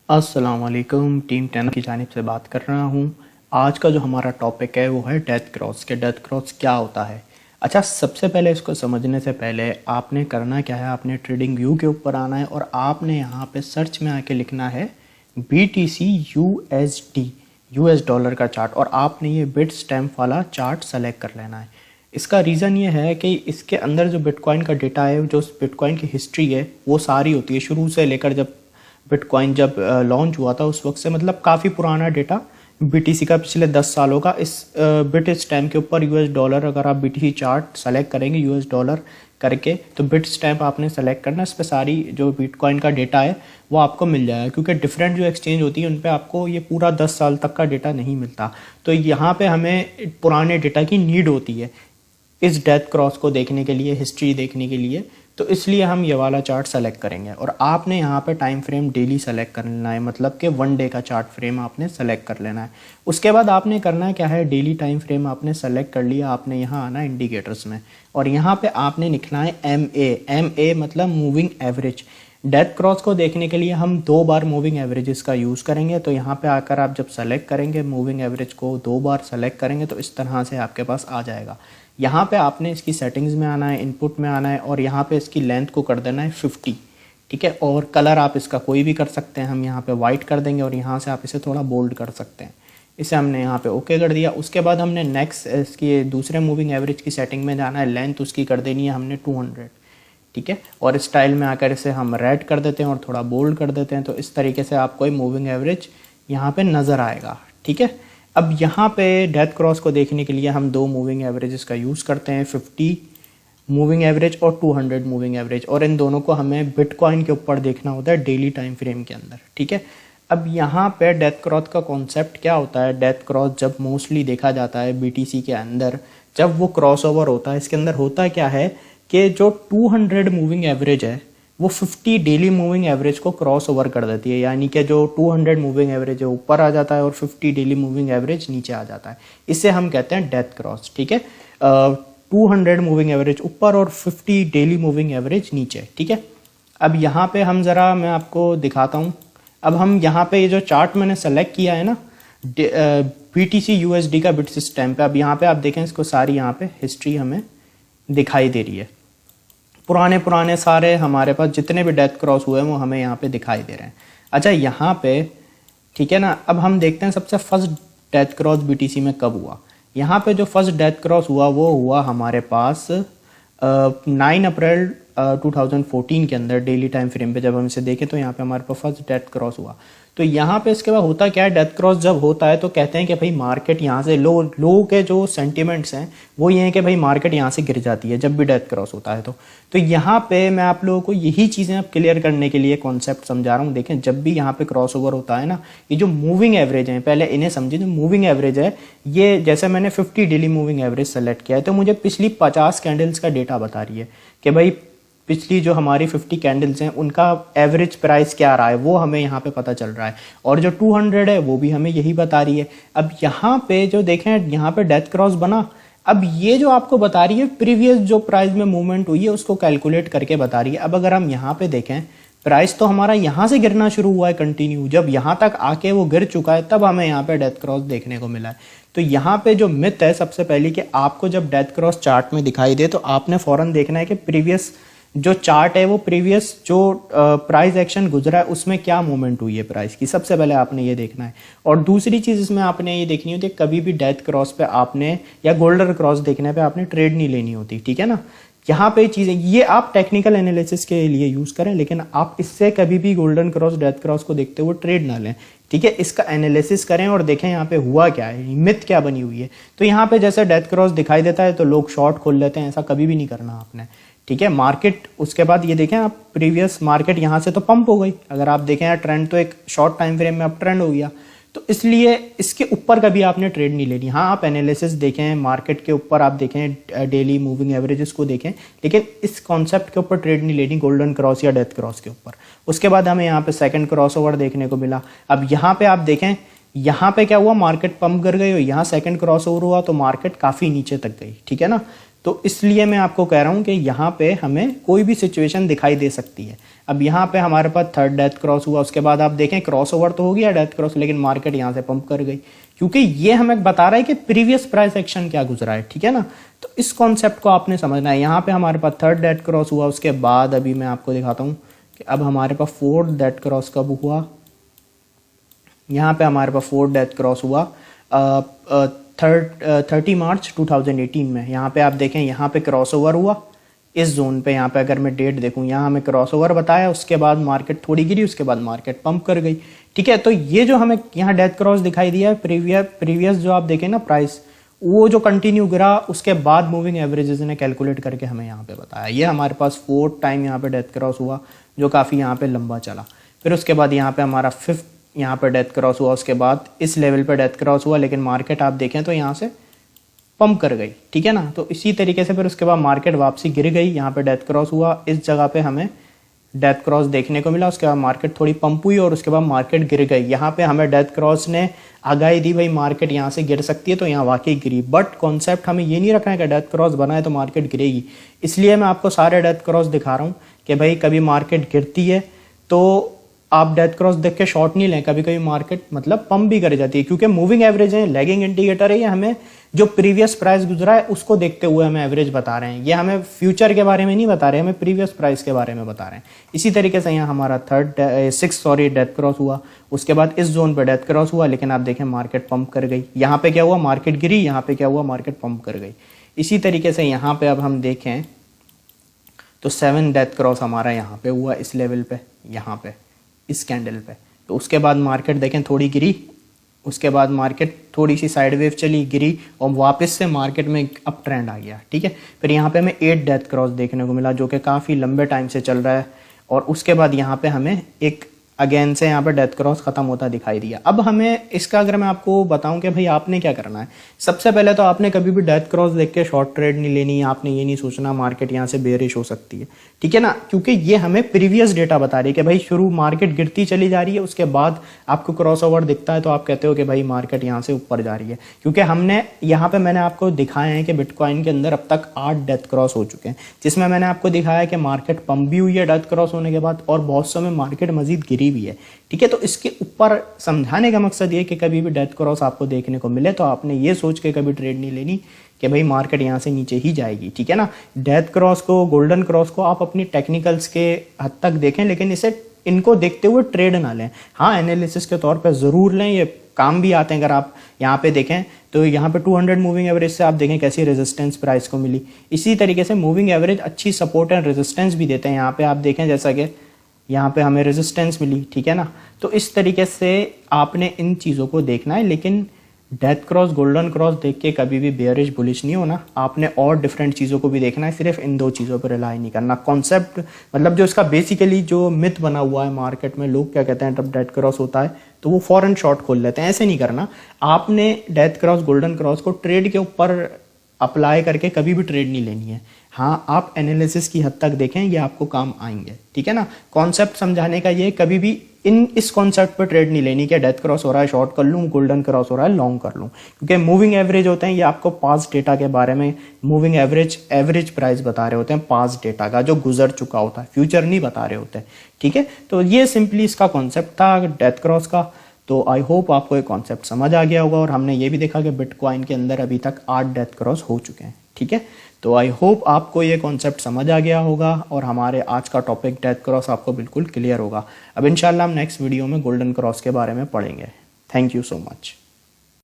अस्सलाम वालेकुम। टीम 10 की जानिब से बात कर रहा हूँ। आज का जो हमारा टॉपिक है वो है डेथ क्रॉस के डेथ क्रॉस क्या होता है। अच्छा, सबसे पहले इसको समझने से पहले आपने करना क्या है, आपने ट्रेडिंग व्यू के ऊपर आना है और आपने यहाँ पे सर्च में आके लिखना है BTC USD, यूएस डॉलर का चार्ट, और आपने ये बिट स्टैम्प वाला चार्ट सेलेक्ट कर लेना है। इसका रीज़न ये है कि इसके अंदर जो बिटकॉइन का डेटा है, जो बिटकॉइन की हिस्ट्री है वो सारी होती है शुरू से लेकर जब बिटकॉइन जब लॉन्च हुआ था उस वक्त से, मतलब काफ़ी पुराना डेटा BTC का पिछले 10 सालों का। इस बिट स्टैम्प के ऊपर यूएस डॉलर, अगर आप BTC चार्ट सेलेक्ट करेंगे यूएस डॉलर करके तो बिट स्टैम्प आपने सेलेक्ट करना, इस पर सारी जो बिटकॉइन का डेटा है वो आपको मिल जाएगा, क्योंकि डिफरेंट जो एक्सचेंज होती है उन पर आपको ये पूरा 10 साल तक का डेटा नहीं मिलता। तो यहाँ पे हमें पुराने डेटा की नीड होती है इस डेथ क्रॉस को देखने के लिए, हिस्ट्री देखने के लिए। तो इसलिए हम ये वाला चार्ट सेलेक्ट करेंगे और आपने यहाँ पे टाइम फ्रेम डेली सेलेक्ट कर लेना है, मतलब कि 1 डे का चार्ट फ्रेम आपने सेलेक्ट कर लेना है। उसके बाद आपने करना है क्या है, डेली टाइम फ्रेम आपने सेलेक्ट कर लिया, आपने यहाँ आना है इंडिकेटर्स में और यहाँ पे आपने लिखना है MA मतलब मूविंग एवरेज। डेथ क्रॉस को देखने के लिए हम 2 बार मूविंग एवरेजेस का यूज़ करेंगे। तो यहाँ पे आकर आप जब सेलेक्ट करेंगे मूविंग एवरेज को 2 बार सेलेक्ट करेंगे तो इस तरह से आपके पास आ जाएगा। यहाँ पे आपने इसकी सेटिंग्स में आना है, इनपुट में आना है और यहाँ पे इसकी लेंथ को कर देना है 50, ठीक है। और कलर आप इसका कोई भी कर सकते हैं, हम यहाँ पे वाइट कर देंगे और यहाँ से आप इसे थोड़ा बोल्ड कर सकते हैं। इसे हमने यहाँ पे ओके कर दिया। उसके बाद हमने नेक्स्ट इसकी दूसरे मूविंग एवरेज की सेटिंग में जाना है, लेंथ उसकी कर देनी है हमने 200, ठीक है। और स्टाइल में आकर इसे हम रेड कर देते हैं और थोड़ा बोल्ड कर देते हैं। तो इस तरीके से आपको मूविंग एवरेज यहाँ पे नज़र आएगा, ठीक है। अब यहाँ पे डेथ क्रॉस को देखने के लिए हम 2 मूविंग एवरेजेस का यूज़ करते हैं, 50 मूविंग एवरेज और 200 मूविंग एवरेज, और इन दोनों को हमें बिटकॉइन के ऊपर देखना होता है डेली टाइम फ्रेम के अंदर, ठीक है। अब यहाँ पे डेथ क्रॉस का कॉन्सेप्ट क्या होता है, डेथ क्रॉस जब मोस्टली देखा जाता है BTC के अंदर, जब वो क्रॉस ओवर होता है, इसके अंदर होता क्या है कि जो 200 मूविंग एवरेज है वो 50 डेली मूविंग एवरेज को क्रॉस ओवर कर देती है, यानी कि जो 200 मूविंग एवरेज है ऊपर आ जाता है और 50 डेली मूविंग एवरेज नीचे आ जाता है। इसे हम कहते हैं डेथ क्रॉस, ठीक है। 200 मूविंग एवरेज ऊपर और 50 डेली मूविंग एवरेज नीचे, ठीक है। अब यहाँ पे हम ज़रा मैं आपको दिखाता हूँ। अब हम यहाँ पे ये जो चार्ट मैंने सेलेक्ट किया है ना BTC USD का बिट सिस्टम पे, अब यहाँ पे आप देखें इसको सारी यहाँ पे हिस्ट्री हमें दिखाई दे रही है। पुराने सारे हमारे पास जितने भी डेथ क्रॉस हुए हैं वो हमें यहाँ पे दिखाई दे रहे हैं। अच्छा, यहाँ पे ठीक है ना। अब हम देखते हैं सबसे फर्स्ट डेथ क्रॉस BTC में कब हुआ। यहाँ पे जो फर्स्ट डेथ क्रॉस हुआ वो हुआ हमारे पास 9 अप्रैल 2014 के अंदर डेली टाइम फ्रेम पे। जब हम इसे देखें तो यहाँ पे हमारे पास फर्स्ट डेथ क्रॉस हुआ। तो यहाँ पे इसके बाद होता क्या है, डेथ क्रॉस जब होता है तो कहते हैं कि भाई मार्केट यहाँ से लोगों के जो सेंटिमेंट्स हैं वो ये हैं कि भाई मार्केट यहाँ से गिर जाती है जब भी डेथ क्रॉस होता है। तो यहाँ पे मैं आप लोगों को यही चीज़ें अब क्लियर करने के लिए कॉन्सेप्ट समझा रहा हूँ। देखें, जब भी यहाँ पे क्रॉस ओवर होता है ना, ये जो मूविंग एवरेज है पहले इन्हें समझिए। जो मूविंग एवरेज है ये, जैसे मैंने 50 डेली मूविंग एवरेज सेलेक्ट किया है तो मुझे पिछली 50 कैंडल्स का डेटा बता रही है कि भाई पिछली जो हमारी 50 कैंडल्स हैं उनका एवरेज प्राइस क्या रहा है, वो हमें यहाँ पे पता चल रहा है। और जो 200 है वो भी हमें यही बता रही है। अब यहाँ पे जो देखें, यहाँ पे डेथ क्रॉस बना, अब ये जो आपको बता रही है प्रीवियस जो प्राइस में मूवमेंट हुई है उसको कैलकुलेट करके बता रही है। अब अगर हम यहाँ पे देखें, प्राइस तो हमारा यहाँ से गिरना शुरू हुआ है कंटिन्यू, जब यहाँ तक आके वो गिर चुका है तब हमें यहाँ पे डेथ क्रॉस देखने को मिला है। तो यहाँ पे जो मिथ है सबसे पहले कि आपको जब डेथ क्रॉस चार्ट में दिखाई दे तो आपने फौरन देखना है कि प्रीवियस जो चार्ट है वो प्रीवियस जो प्राइस एक्शन गुजरा है उसमें क्या मूवमेंट हुई है प्राइस की, सबसे पहले आपने ये देखना है। और दूसरी चीज़ इसमें आपने ये देखनी होती है, कभी भी डेथ क्रॉस पे आपने या गोल्डन क्रॉस देखने पे आपने ट्रेड नहीं लेनी होती, ठीक है ना। यहाँ पे चीज़ें ये आप टेक्निकल एनालिसिस के लिए यूज़ करें, लेकिन आप इससे कभी भी गोल्डन क्रॉस डेथ क्रॉस को देखते हुए ट्रेड ना लें, ठीक है। इसका एनालिसिस करें और देखें यहाँ पे हुआ क्या है, मिथ क्या बनी हुई है। तो यहाँ पे जैसे डेथ क्रॉस दिखाई देता है तो लोग शॉर्ट खोल लेते हैं, ऐसा कभी भी नहीं करना आपने, ठीक है। मार्केट उसके बाद ये देखें आप, प्रीवियस मार्केट यहाँ से तो पंप हो गई, अगर आप देखें यार ट्रेंड तो एक शॉर्ट टाइम फ्रेम में अब ट्रेंड हो गया, तो इसलिए इसके ऊपर कभी आपने ट्रेड नहीं लेनी। हाँ, आप एनालिसिस देखें, मार्केट के ऊपर आप देखें, डेली मूविंग एवरेजेस को देखें, लेकिन इस कॉन्सेप्ट के ऊपर ट्रेड नहीं लेनी, गोल्डन क्रॉस या डेथ क्रॉस के ऊपर। उसके बाद हमें यहाँ पे सेकंड क्रॉस ओवर देखने को मिला। अब यहाँ पे आप देखें, यहाँ पे क्या हुआ, मार्केट पंप कर गई और यहाँ सेकंड क्रॉस ओवर हुआ तो मार्केट काफ़ी नीचे तक गई, ठीक है ना। तो इसलिए मैं आपको कह रहा हूँ कि यहाँ पे हमें कोई भी सिचुएशन दिखाई दे सकती है। अब यहाँ पे हमारे पास थर्ड डेथ क्रॉस हुआ, उसके बाद आप देखें क्रॉस ओवर तो हो गया डेथ क्रॉस, लेकिन मार्केट यहाँ से पंप कर गई, क्योंकि ये हमें बता रहा है कि प्रीवियस प्राइस एक्शन क्या गुजरा है, ठीक है ना। तो इस कॉन्सेप्ट को आपने समझना है। यहाँ पे हमारे पास थर्ड डेथ क्रॉस हुआ, उसके बाद अभी मैं आपको दिखाता हूँ कि अब हमारे पास फोर्थ डेथ क्रॉस कब हुआ। यहाँ पे हमारे पास फोर्थ डेथ क्रॉस हुआ 30 मार्च 2018 में। यहाँ पे आप देखें, यहाँ पे क्रॉस ओवर हुआ इस जोन पे। यहाँ पे अगर मैं डेट देखूँ, यहाँ हमें क्रॉस ओवर बताया, उसके बाद मार्केट थोड़ी गिरी, उसके बाद मार्केट पंप कर गई, ठीक है। तो ये जो हमें यहाँ डेथ क्रॉस दिखाई दिया है, प्रीवियस जो आप देखें ना प्राइस, वो जो कंटिन्यू गिरा, उसके बाद मूविंग एवरेजेस ने कैलकुलेट करके हमें यहाँ पे बताया। ये हमारे पास फोर्थ टाइम यहाँ पे डेथ क्रॉस हुआ, जो काफ़ी यहाँ पे लंबा चला। फिर उसके बाद यहाँ पे हमारा फिफ्थ यहाँ पे डेथ क्रॉस हुआ, उसके बाद इस लेवल पे डेथ क्रॉस हुआ, लेकिन मार्केट आप देखें तो यहाँ से पंप कर गई, ठीक है ना। तो इसी तरीके से फिर उसके बाद मार्केट वापसी गिर गई, यहाँ पे डेथ क्रॉस हुआ, इस जगह पे हमें डेथ क्रॉस देखने को मिला, उसके बाद मार्केट थोड़ी पंप हुई और उसके बाद मार्केट गिर गई। यहाँ पे हमें डेथ क्रॉस ने आगाही दी, भाई मार्केट यहाँ से गिर सकती है, तो यहाँ वाकई गिरी। बट कॉन्सेप्ट हमें ये नहीं रखना है कि डेथ क्रॉस बना है तो मार्केट गिरेगी। इसलिए मैं आपको सारे डेथ क्रॉस दिखा रहा हूँ कि भाई कभी मार्केट गिरती है तो आप डेथ क्रॉस देख के शॉर्ट नहीं लें, कभी कभी मार्केट मतलब पंप भी कर जाती है, क्योंकि मूविंग एवरेज है, लैगिंग इंडिकेटर है, ये हमें जो प्रीवियस प्राइस गुजरा है उसको देखते हुए हमें एवरेज बता रहे हैं। ये हमें फ्यूचर के बारे में नहीं बता रहे, हमें प्रीवियस प्राइस के बारे में बता रहे हैं। इसी तरीके से यहाँ हमारा सिक्स डेथ क्रॉस हुआ, उसके बाद इस जोन पे डेथ क्रॉस हुआ, लेकिन आप देखें मार्केट पंप कर गई। यहाँ पे क्या हुआ, मार्केट गिरी, यहाँ पे क्या हुआ, मार्केट पंप कर गई। इसी तरीके से यहाँ पे अब हम देखें तो 7 डेथ क्रॉस हमारा यहाँ पे हुआ, इस लेवल पे, यहाँ पे इस कैंडल पे। तो उसके बाद मार्केट देखें थोड़ी गिरी, उसके बाद मार्केट थोड़ी सी साइड वेव चली, गिरी, और वापस से मार्केट में अप ट्रेंड आ गया, ठीक है। फिर यहाँ पे हमें 8 डेथ क्रॉस देखने को मिला, जो कि काफ़ी लंबे टाइम से चल रहा है, और उसके बाद यहाँ पे हमें एक अगेन से यहाँ पे डेथ क्रॉस खत्म होता दिखाई दिया। अब हमें इसका अगर मैं आपको बताऊं कि भाई आपने क्या करना है, सबसे पहले तो आपने कभी भी डेथ क्रॉस देख के शॉर्ट ट्रेड नहीं लेनी है। आपने ये नहीं सोचना मार्केट यहाँ से बेरिश हो सकती है, ठीक है ना, क्योंकि ये हमें प्रीवियस डेटा बता रही है कि भाई शुरू मार्केट गिरती चली जा रही है, उसके बाद आपको क्रॉस ओवर दिखता है तो आप कहते हो कि भाई मार्केट यहाँ से ऊपर जा रही है। क्योंकि हमने यहाँ पे मैंने आपको दिखाया है कि बिटकॉइन के अंदर अब तक 8 डेथ क्रॉस हो चुके हैं, जिसमें मैंने आपको दिखाया कि मार्केट पंप भी हुई है डेथ क्रॉस होने के बाद, और बहुत समय मार्केट मजीद गिरी भी है, ठीक है। तो इसके ऊपर समझाने का मकसद ये कि कभी भी डेथ क्रॉस आपको देखने को मिले तो आपने ये सोच के कभी ट्रेड नहीं लेनी कि भाई मार्केट यहाँ से नीचे ही जाएगी, ठीक है ना। डेथ क्रॉस को, गोल्डन क्रॉस को आप अपनी टेक्निकल्स के हद तक देखें, लेकिन इनको देखते हुए ट्रेड ना लें। हाँ, एनालिसिस के तौर पे ज़रूर लें, ये काम भी आते हैं। अगर आप यहाँ पे देखें तो यहाँ पे 200 मूविंग एवरेज से आप देखें कैसी रेजिस्टेंस प्राइस को मिली। इसी तरीके से मूविंग एवरेज अच्छी सपोर्ट एंड रेजिस्टेंस भी देते हैं। यहाँ पे आप देखें जैसा कि यहाँ पे हमें रेजिस्टेंस मिली, ठीक है ना। तो इस तरीके से आपने इन चीज़ों को देखना है, लेकिन डेथ क्रॉस, गोल्डन क्रॉस देख के कभी भी बेयरिश बुलिश नहीं होना। आपने और डिफरेंट चीज़ों को भी देखना है, सिर्फ इन 2 चीज़ों पर रिलाई नहीं करना। कॉन्सेप्ट मतलब जो इसका बेसिकली जो मिथ बना हुआ है मार्केट में, लोग क्या कहते हैं जब डेथ क्रॉस होता है तो वो फॉरन शॉर्ट खोल लेते हैं, ऐसे नहीं करना। आपने डेथ क्रॉस, गोल्डन क्रॉस को ट्रेड के ऊपर अप्लाई करके कभी भी ट्रेड नहीं लेनी है। हाँ, आप एनालिसिस की हद तक देखें, ये आपको काम आएंगे, ठीक है ना। कॉन्सेप्ट समझाने का ये, कभी भी इस कॉन्सेप्ट पर ट्रेड नहीं लेनी कि डेथ क्रॉस हो रहा है शॉर्ट कर लूँ, गोल्डन क्रॉस हो रहा है लॉन्ग कर लूँ, क्योंकि मूविंग एवरेज होते हैं ये आपको पास्ट डेटा के बारे में, मूविंग एवरेज प्राइस बता रहे होते हैं पास्ट डेटा का जो गुजर चुका होता है, फ्यूचर नहीं बता रहे होते, ठीक है। तो ये सिंपली इसका कॉन्सेप्ट था डेथ क्रॉस का। तो आई होप आपको ये कॉन्सेप्ट समझ आ गया होगा, और हमने ये भी देखा कि बिटकॉइन के अंदर अभी तक 8 डेथ क्रॉस हो चुके हैं, ठीक है। तो आई होप आपको ये कॉन्सेप्ट समझ आ गया होगा, और हमारे आज का टॉपिक डेथ क्रॉस आपको बिल्कुल क्लियर होगा। अब इंशाल्लाह हम नेक्स्ट वीडियो में गोल्डन क्रॉस के बारे में पढ़ेंगे। Thank you so much.